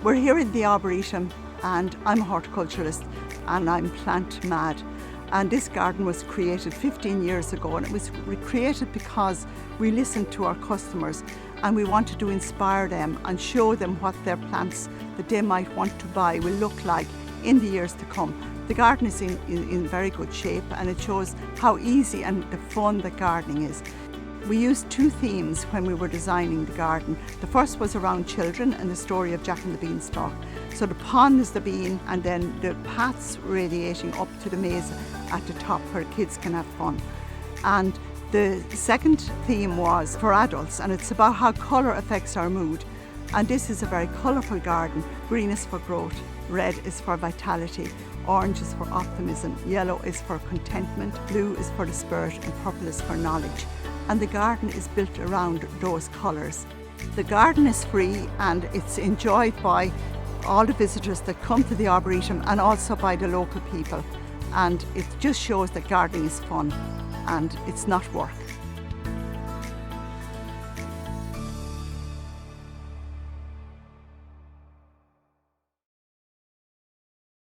We're here in the Arboretum and I'm a horticulturalist and I'm plant mad. And this garden was created 15 years ago, and it was created because we listened to our customers and we wanted to inspire them and show them what their plants that they might want to buy will look like in the years to come. The garden is in very good shape, and it shows how easy and the fun that gardening is. We used two themes when we were designing the garden. The first was around children and the story of Jack and the Beanstalk. So the pond is the bean, and then the paths radiating up to the maze at the top where kids can have fun. And the second theme was for adults, and it's about how colour affects our mood. And this is a very colourful garden. Green is for growth, red is for vitality, orange is for optimism, yellow is for contentment, blue is for the spirit, and purple is for knowledge. And the garden is built around those colours. The garden is free and it's enjoyed by all the visitors that come to the Arboretum and also by the local people. And it just shows that gardening is fun and it's not work.